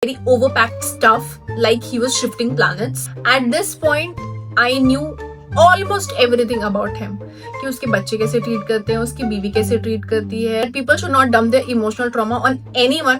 very overpacked stuff, like he was shifting planets. At this point, I knew almost everything about him. कि उसके बच्चे कैसे treat करते हैं, उसकी बीवी कैसे ट्रीट करती है. People should not dump their emotional trauma on anyone,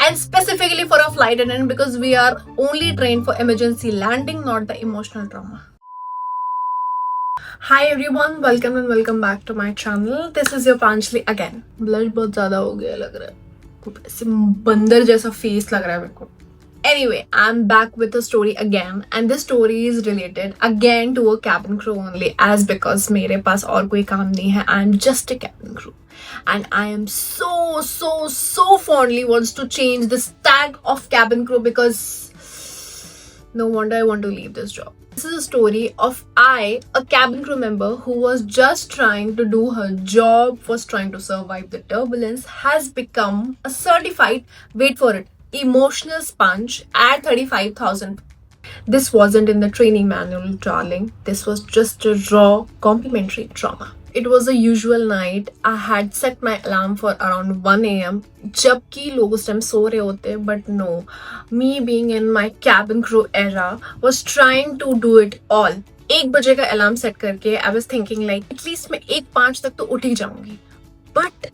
and specifically for a flight attendant, because we are only trained for emergency landing, not the emotional trauma. Hi everyone, welcome back to my channel. This is your Pranjali again. Blush बहुत ज्यादा हो गया लग रहा है, ऐसे बंदर जैसा फेस लग रहा है मेरे को. Anyway, I'm back with a story again, and this story is related again to a cabin crew only, as because मेरे पास और कोई काम नहीं है. I'm just a cabin crew, and I am so fondly wants to change this tag of cabin crew, because no wonder I want to leave this job. This is a story of a cabin crew member who was just trying to do her job, was trying to survive the turbulence, has become a certified, wait for it, emotional sponge at 35,000. This wasn't in the training manual, darling. This was just a raw, complimentary trauma. It was a usual night. I had set my alarm for around 1 a.m. जबकि लोग उस time so रहे होते, but no, me being in my cabin crew era was trying to do it all. 1 बजे का alarm set करके I was thinking like at least मैं 1:05 तक तो उठ ही जाऊंगी. But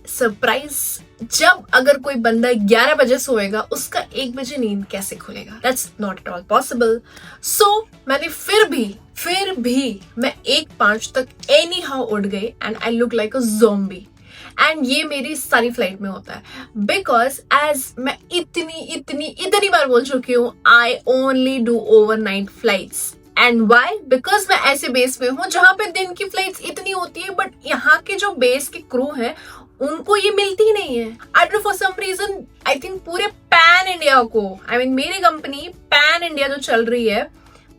सरप्राइज, जब अगर कोई बंदा 11 बजे सोएगा, उसका 1 बजे नींद कैसे खुलेगा? That's not at all possible. So मैंने फिर भी मैं 1:05 तक एनी हाउ उठ गई, and I look like a zombie. And ये मेरी सारी फ्लाइट में होता है, बिकॉज एज मैं इतनी बार बोल चुकी हूँ, I only do overnight flights. And why? Because मैं ऐसे बेस में हूँ जहां पे दिन की फ्लाइट्स इतनी होती है, बट यहाँ के जो बेस के क्रू हैं उनको ये मिलती ही नहीं है. I don't know, for some reason I think पूरे पैन इंडिया को, आई मीन मेरी कंपनी पैन इंडिया जो चल रही है,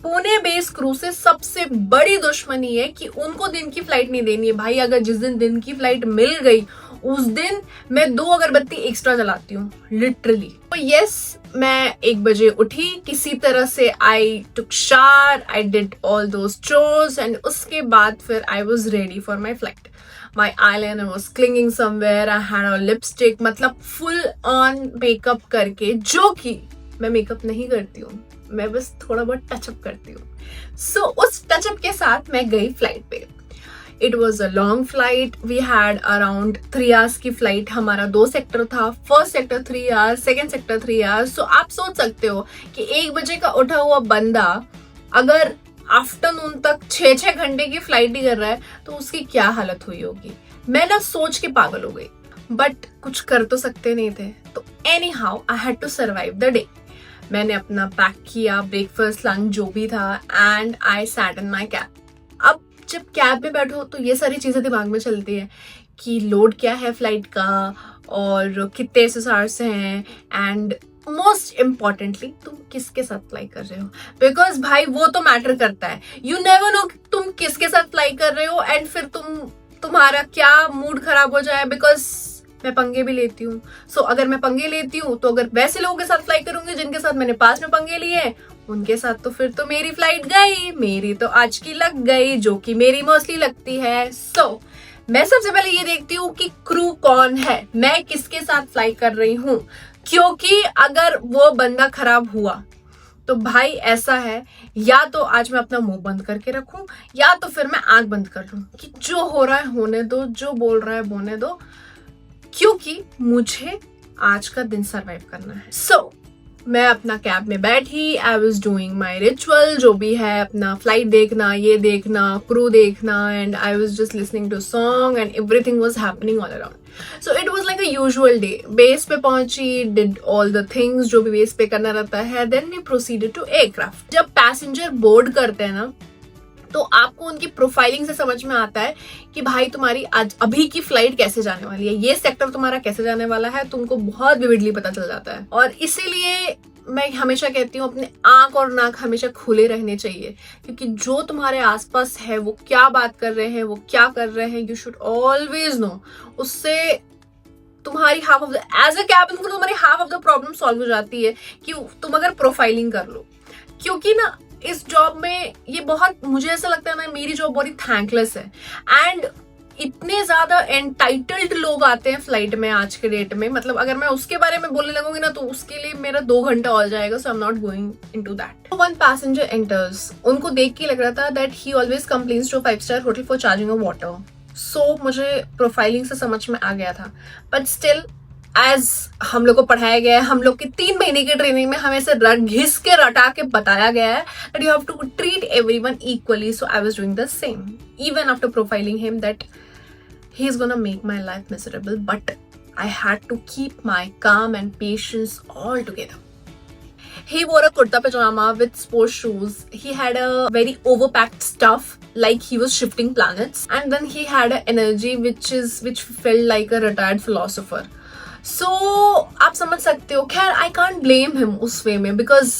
पुणे बेस क्रू से सबसे बड़ी दुश्मनी है कि उनको दिन की फ्लाइट नहीं देनी है. भाई अगर जिस दिन की फ्लाइट मिल गई, उस दिन मैं 2 अगरबत्ती एक्स्ट्रा जलाती हूँ, लिटरली. तो यस, मैं 1 बजे उठी, किसी तरह से I took shower, I did all those chores, and उसके बाद फिर I was ready for my flight. My eyeliner was clinging somewhere. I had a lipstick, मतलब full on मेकअप करके, जो कि मैं मेकअप नहीं करती हूँ, मैं बस थोड़ा बहुत टचअप करती हूँ. So उस टचअप के साथ मैं गई फ्लाइट पे. It was a long flight. We had around 3 hours की फ्लाइट. हमारा 2 सेक्टर था. First sector 3 hours, second sector 3 hours. So आप सोच सकते हो कि 1 बजे का उठा हुआ बंदा अगर आफ्टरनून तक 6 घंटे की फ्लाइट ही कर रहा है, तो उसकी क्या हालत हुई होगी. मैं ना सोच के पागल हो गई, बट कुछ कर तो सकते नहीं थे. तो anyhow I had to survive the day. मैंने अपना पैक किया, ब्रेकफास्ट लंच जो भी था, and I sat in my cab. अब जब कैब में बैठो तो ये सारी चीजें दिमाग में चलती है कि लोड क्या है फ्लाइट का, और कितने SSRs हैं, एंड मोस्ट इम्पॉर्टेंटली तुम किसके साथ फ्लाई कर रहे हो. बिकॉज भाई वो तो मैटर करता है. यू नेवर नो तुम किसके साथ फ्लाई कर रहे हो, एंड फिर तुम्हारा क्या मूड खराब हो जाए. बिकॉज मैं पंगे भी लेती हूँ. सो अगर मैं पंगे लेती हूँ, तो अगर वैसे लोगों के साथ फ्लाई करूंगी जिनके साथ मैंने पास में पंगे लिए, उनके साथ तो फिर तो मेरी फ्लाइट गई, मेरी तो आज की लग गई, जो कि मेरी मोस्टली लगती है. सो मैं सबसे पहले ये देखती हूँ कि क्रू कौन है, मैं किसके साथ फ्लाई कर रही हूँ. क्योंकि अगर वो बंदा खराब हुआ तो भाई ऐसा है, या तो आज मैं अपना मुंह बंद करके रखूं, या तो फिर मैं आंख बंद कर लूं कि जो हो रहा है होने दो, जो बोल रहा है बोलने दो, क्योंकि मुझे आज का दिन सरवाइव करना है. सो मैं अपना कैब में बैठी, I was doing my ritual, जो भी है अपना फ्लाइट देखना, ये देखना, क्रू देखना, and I was just listening to song, and everything was happening all around. So it was like a usual day. Base पे पहुंची, डिड ऑल द थिंग्स जो भी बेस पे करना रहता है, then we proceeded to aircraft. जब passenger board करते हैं ना, तो आपको उनकी प्रोफाइलिंग से समझ में आता है कि भाई तुम्हारी आज अभी की फ्लाइट कैसे जाने वाली है, ये सेक्टर तुम्हारा कैसे जाने वाला है, तुमको बहुत विविडली पता चल जाता है. और इसीलिए मैं हमेशा कहती हूँ अपने आंख और नाक हमेशा खुले रहने चाहिए, क्योंकि जो तुम्हारे आसपास है वो क्या बात कर रहे हैं, वो क्या कर रहे हैं, यू शुड ऑलवेज नो. उससे तुम्हारी half of the, as a cabin crew तुम्हारी half of the problem solve हो जाती है कि तुम अगर प्रोफाइलिंग कर लो. क्योंकि ना इस जॉब में ये बहुत, मुझे ऐसा लगता है ना, मेरी जॉब बहुत थैंकलेस है. एंड इतने ज्यादा एंटाइटल्ड लोग आते हैं फ्लाइट में आज के डेट में, मतलब अगर मैं उसके बारे में बोलने लगूंगी ना तो उसके लिए मेरा 2 घंटा हो जाएगा, so I am not going into that. One passenger enters, उनको देख के लग रहा था that he always complains to five star hotel for charging a water. So मुझे प्रोफाइलिंग से समझ में आ गया था, बट स्टिल एज हम लोग को पढ़ाया गया है, हम लोग की 3 महीने की ट्रेनिंग में हमें से घिस के रटा के बताया गया है that you have to treat everyone equally. So I was doing the same even after profiling him that he's gonna make my life miserable, but I had to keep my calm and patience all together. He wore a kurta pajama with sports shoes. He had a very overpacked stuff like he was shifting planets, and then he had an energy which felt like a retired philosopher. So आप समझ सकते हो। खैर I can't blame him उस वे में, because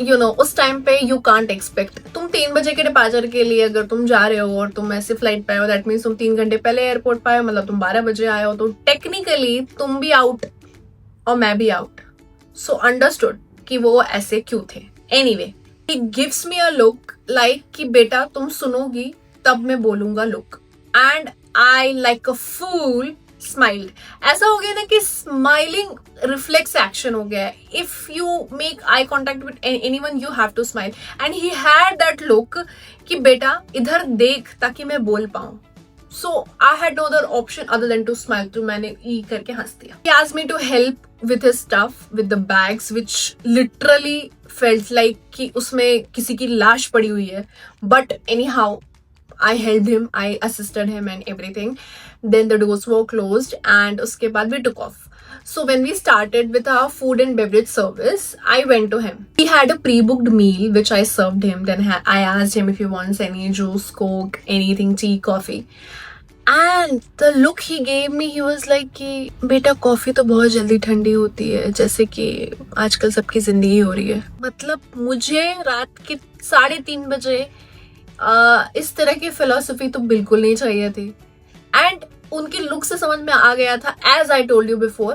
you know उस time पे you can't expect, तुम 3 बजे के डिपार्चर के लिए अगर तुम जा रहे हो और तुम ऐसे फ्लाइट पे आए हो, दैट मीन्स तुम 3 घंटे पहले एयरपोर्ट पे आए हो, मतलब तुम 12 बजे आए हो, तो टेक्निकली तुम भी आउट और मैं भी आउट। सो अंडरस्टूड कि वो ऐसे क्यों थे। Anyway he gives me a look like कि बेटा तुम सुनोगी तब मैं बोलूंगा look, and I like a fool smiled. ऐसा हो गया ना कि स्माइलिंग रिफ्लेक्स एक्शन हो गया है। If you make eye contact with anyone you have to smile, and he had that look कि बेटा इधर देख ताकि मैं बोल पाऊं। So I had no other option other than to smile, तो मैंने ई करके हंस दिया। He asked me to help with his stuff, with the bags, which literally felt like कि उसमें किसी की लाश पड़ी हुई है, but anyhow I helped him, I assisted him and everything. Then the doors were closed and उसके बाद we took off. So when we started with our food and beverage service, I went to him. He had a pre-booked meal which I served him. Then I asked him if he wants any juice, coke, anything, tea, coffee. And the look he gave me, he was like कि बेटा coffee तो बहुत जल्दी ठंडी होती है, जैसे कि आजकल सबकी जिंदगी हो रही है। मतलब मुझे रात के 3:30 बजे इस तरह की फिलोसफी तो बिल्कुल नहीं चाहिए थी। एंड उनके लुक से समझ में आ गया था, as I told you before,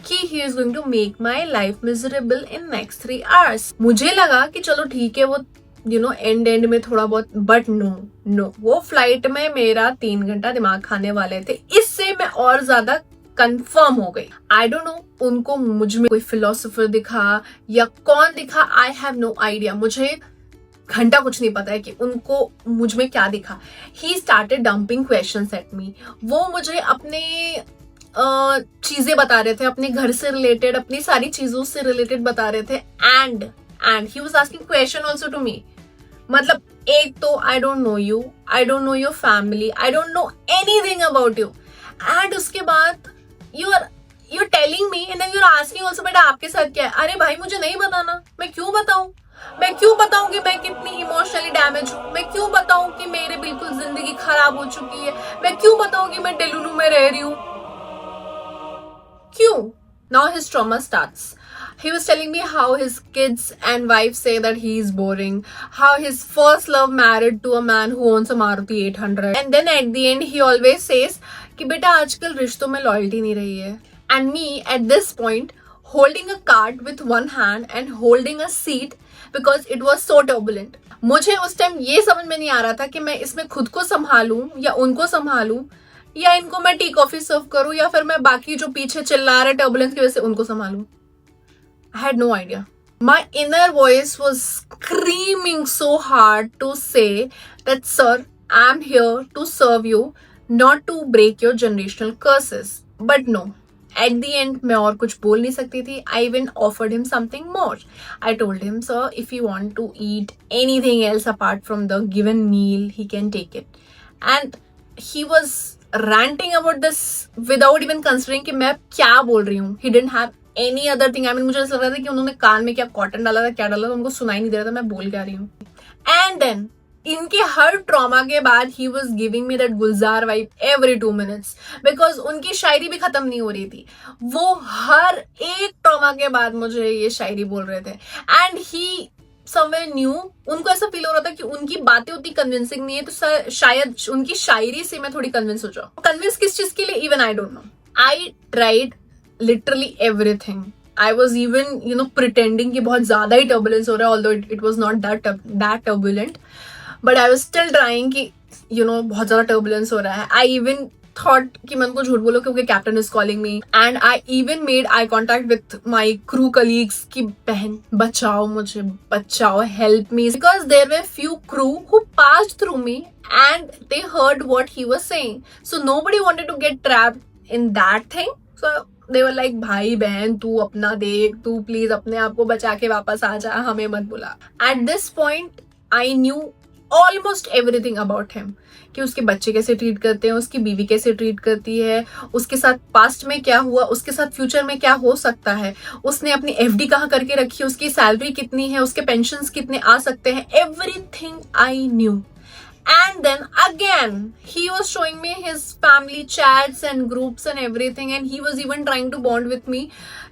कि he is going to make my life miserable in next 3 hours। मुझे लगा कि चलो ठीक है, वो यू नो एंड में थोड़ा बहुत, बट नो वो फ्लाइट में मेरा 3 घंटा दिमाग खाने वाले थे। इससे मैं और ज्यादा कंफर्म हो गई। आई डोंट नो उनको मुझ में कोई फिलोसोफर दिखा या कौन दिखा, आई हैव नो आइडिया। मुझे घंटा कुछ नहीं पता है कि उनको मुझ में क्या दिखा। He started dumping questions at me. वो मुझे अपने चीजें बता रहे थे, अपने घर से रिलेटेड, अपनी सारी चीजों से रिलेटेड बता रहे थे। And he was asking question also to me. मतलब एक तो I don't know you, I don't know your family, I don't know anything about you, and उसके बाद you are telling me and you are asking also बेटा आपके साथ क्या है। अरे भाई मुझे नहीं बताना, मैं क्यों बताऊं? मैं क्यों बताऊं कि मैं कितनी इमोशनली डैमेज हूं? मैं क्यों बताऊं कि मेरे बिल्कुल जिंदगी खराब हो चुकी है? मैं क्यों बताऊं कि मैं डेलुलू में रह रही हूं? क्यों? Now his trauma starts. He was telling me how his kids and wife say that he is boring, how his first love married to a man who owns a Maruti 800, and then at the end he always says कि बेटा आजकल रिश्तों में loyalty नहीं रही है। And me at this point holding a cart with one hand and holding a seat because it was so turbulent. मुझे उस टाइम ये समझ में नहीं आ रहा था कि मैं इसमें खुद को संभालूं या उनको संभालूं, या इनको मैं टी कॉफी सर्व करूं, या फिर मैं बाकी जो पीछे चिल्ला रहे टर्बुलेंस की वजह से उनको संभालूं। I had no idea. My inner voice was screaming so hard to say that, sir, I'm here to serve you, not to break your generational curses. But no. At the end, मैं और कुछ बोल नहीं सकती थी. I even offered him something more. I told him, sir, if you want to eat anything else apart from the given meal, he can take it. And he was ranting about this without even considering कि मैं क्या बोल रही हूँ. He didn't have any other thing. I mean, मुझे ऐसा लग रहा था कि उन्होंने कान में क्या कॉटन डाला था, क्या डाला था, उनको सुनाई नहीं दे रहा था मैं बोल क्या रही हूँ. And then इनके हर ट्रॉमा के बाद he was giving me that Gulzar vibe every 2 minutes, because उनकी शायरी भी खत्म नहीं हो रही थी. वो हर एक ट्रॉमा के बाद मुझे ये शायरी बोल रहे थे. एंड ही समवेयर न्यू, उनको ऐसा फील हो रहा था कि उनकी बातें उतनी कन्विंसिंग नहीं है, तो शायद उनकी शायरी से मैं थोड़ी कन्विंस हो जाऊं. कन्विंस किस चीज के लिए, even I don't no. I tried literally everything. I was even, pretending कि बहुत ज्यादा ही turbulence हो रहा है, although it was not that turbulent. But I was still trying कि बहुत ज्यादा टर्बुलेंस हो रहा है. आई इवन थॉट कि मैं उनको झूठ बोलूं क्योंकि captain is calling me, and I even made I contact with my crew colleagues कि बहन बचाओ मुझे, बचाओ, help me, because there were few crew who passed through me and they heard what he was saying. So nobody wanted to get trapped in that thing. So they were like भाई बहन तू अपना देख, तू please अपने आप को बचा के वापस आ जा, हमें मत बुला. At this point I knew almost everything about him, कि उसके बच्चे कैसे ट्रीट करते हैं, उसकी बीवी कैसे ट्रीट करती है, उसके साथ पास्ट में क्या हुआ, उसके साथ फ्यूचर में क्या हो सकता है, उसने अपनी एफडी कहाँ करके रखी है, उसकी सैलरी कितनी है, उसके पेंशन्स कितने आ सकते हैं. Everything I knew. And then again, he was showing me his family chats and groups and everything, and he was even trying to bond with me.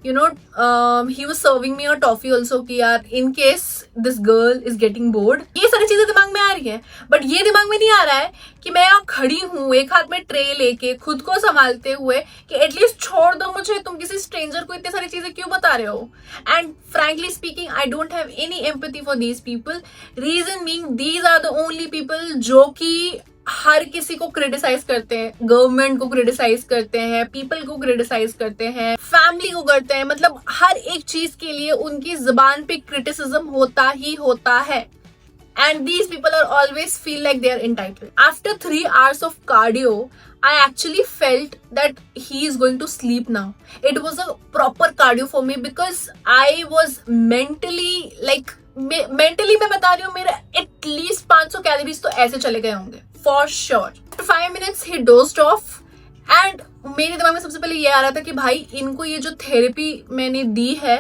He was serving me a toffee also कि यार in case this girl is getting bored. ये सारी चीजें दिमाग में आ रही है, but ये दिमाग में नहीं आ रहा है कि मैं यहाँ खड़ी हूँ एक हाथ में ट्रे लेके खुद को संभालते हुए कि एटलीस्ट छोड़ दो मुझे, तुम किसी स्ट्रेंजर को इतनी सारी चीजें क्यों बता रहे हो. And frankly speaking I don't have any empathy for these people. Reason being these are the only people जो कि हर किसी को क्रिटिसाइज करते हैं, गवर्नमेंट को क्रिटिसाइज करते हैं, पीपल को क्रिटिसाइज करते हैं, फैमिली को करते हैं, मतलब हर एक चीज के लिए उनकी जुबान पे क्रिटिसिज्म होता ही होता है. And these people are always feel like they are entitled. After 3 hours of cardio, I actually felt that he is going to sleep now. It was a proper cardio for me because I was mentally मैं बता रही हूँ, मेरे at least 500 calories तो ऐसे चले गए होंगे for sure. After 5 minutes he dozed off and मेरे दिमाग में सबसे पहले ये आ रहा था कि भाई इनको ये जो थेरेपी मैंने दी है,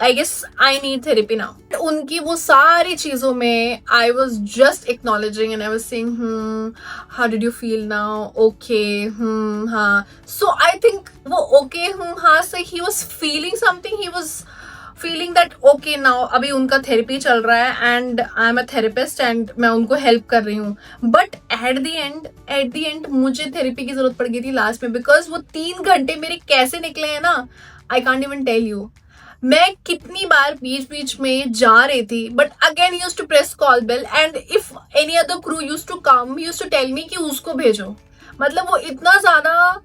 I guess I need therapy now. उनकी वो सारी चीजों में I was just acknowledging and I was saying how did you feel now? Okay, हाँ. So I think वो okay हाँ से he was feeling something. He was feeling that okay now अभी उनका therapy चल रहा है and I'm a therapist and मैं उनको help कर रही हूँ. But at the end मुझे therapy की जरूरत पड़ गई थी लास्ट में, because वो 3 घंटे मेरे कैसे निकले हैं ना, I can't even tell you. मैं कितनी बार बीच में जा रही थी, but again used to press call bell and if any other crew used to come, used to tell me कि उसको भेजो. मतलब वो इतना ज्यादा,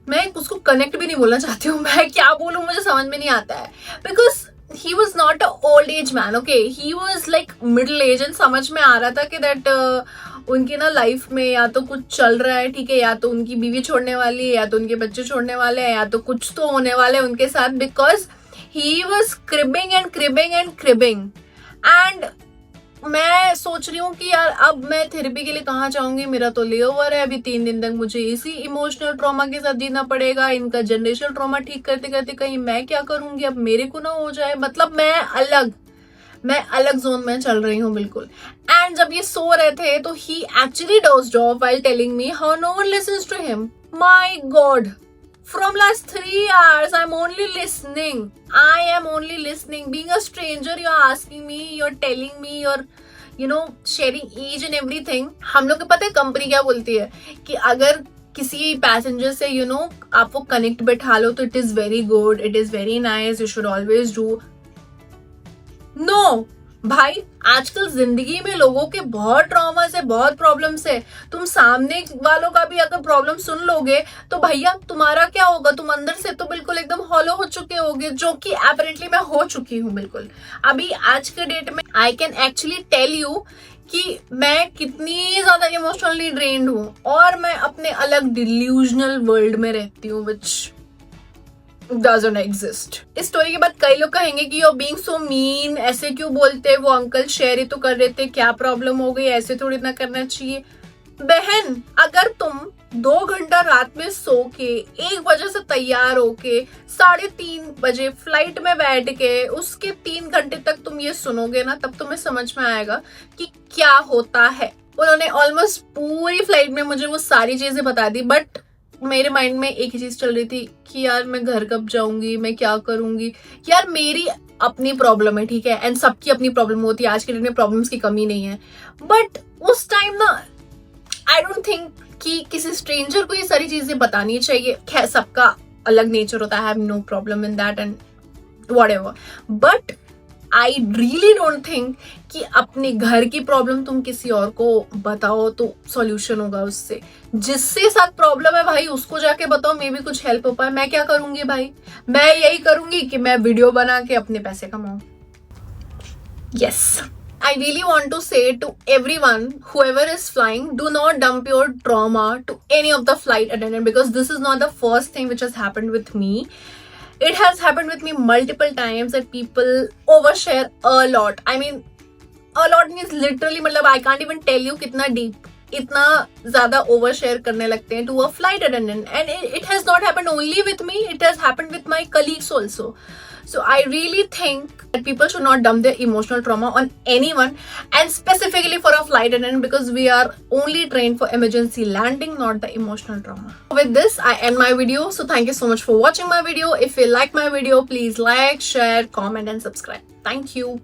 मैं उसको कनेक्ट भी नहीं बोलना चाहती हूँ, मैं क्या बोलूँ मुझे समझ में नहीं आता है. Because he was not a old age man, okay, he was like middle age. And समझ में आ रहा था कि दैट उनकी ना लाइफ में या तो कुछ चल रहा है, ठीक है, या तो उनकी बीवी छोड़ने वाली है, या तो उनके बच्चे छोड़ने वाले हैं, या तो कुछ तो होने वाले हैं उनके साथ. Because he was cribbing and cribbing and cribbing. And मैं सोच रही हूँ कि यार अब मैं थेरेपी के लिए कहाँ जाऊंगी, मेरा तो लेओवर है, अभी 3 दिन तक मुझे इसी इमोशनल ट्रॉमा के साथ जीना पड़ेगा. इनका जनरेशनल ट्रॉमा ठीक करते करते कहीं मैं क्या करूंगी, अब मेरे को ना हो जाए. मतलब मैं अलग जोन में चल रही हूँ बिल्कुल. एंड जब ये सो रहे थे तो he actually dozed off while telling me how no one listens to him. My God. From last 3 hours, I'm only listening. I am only listening. Being a stranger, you're asking me, you're telling me, you're, sharing each and everything. हम लोग को पता है company क्या बोलती है कि अगर किसी पैसेंजर से, आप वो कनेक्ट बैठा लो तो it is very good, it is very nice, you should always do. No! भाई आजकल जिंदगी में लोगों के बहुत ट्रॉमास है, बहुत प्रॉब्लम्स है. तुम सामने वालों का भी अगर प्रॉब्लम सुन लोगे तो भैया तुम्हारा क्या होगा, तुम अंदर से तो बिल्कुल एकदम हॉलो हो चुके होगे, जो कि अपैरेंटली मैं हो चुकी हूँ बिल्कुल. अभी आज के डेट में I can actually tell you कि मैं कितनी ज्यादा इमोशनली ड्रेन्ड हूँ और मैं अपने अलग डिल्यूजनल वर्ल्ड में रहती हूँ, विच doesn't exist. इस स्टोरी के बाद कई लोग कहेंगे कि you're being so mean, ऐसे क्यों बोलते, वो अंकल शेयर ही तो कर रहे थे, क्या प्रॉब्लम हो गई, ऐसे थोड़ी ना करना चाहिए. बहन अगर तुम 2 घंटा रात में सो के 1 बजे से तैयार होके 3:30 बजे फ्लाइट में बैठ के उसके 3 घंटे तक तुम ये सुनोगे ना, तब तुम्हें समझ में आएगा कि क्या होता है. उन्होंने ऑलमोस्ट पूरी फ्लाइट में मुझे वो सारी चीजें बता दी, बट मेरे माइंड में एक ही चीज चल रही थी कि यार मैं घर कब जाऊंगी, मैं क्या करूंगी. यार मेरी अपनी प्रॉब्लम है, ठीक है, एंड सबकी अपनी प्रॉब्लम होती है, आज के दिन में प्रॉब्लम्स की कमी नहीं है. बट उस टाइम ना आई डोंट थिंक कि किसी स्ट्रेंजर को ये सारी चीजें बतानी चाहिए. खैर सबका अलग नेचर होता है, I have no problem in that and whatever. But I really don't think कि अपने घर की प्रॉब्लम तुम किसी और को बताओ तो सॉल्यूशन होगा उससे। जिससे साथ प्रॉब्लम है भाई उसको जाके बताओ, मे बी कुछ हेल्प हो पाए। मैं क्या करूंगी भाई, मैं यही करूंगी कि मैं वीडियो बना के अपने पैसे कमाऊं। Yes. I really want to say to everyone, whoever is flying, do not dump your trauma to any of the flight attendant, because this is not the first thing which has happened with me. It has happened with me multiple times that people overshare a lot. I mean, a lot means literally, मतलब I can't even tell you कितना deep, इतना ज़्यादा overshare करने लगते हैं to a flight attendant. And it has not happened only with me, it has happened with my colleagues also. So I really think that people should not dump their emotional trauma on anyone, and specifically for a flight attendant, because we are only trained for emergency landing, not the emotional trauma. With this, I end my video. So thank you so much for watching my video. If you like my video, please like, share, comment and subscribe. Thank you.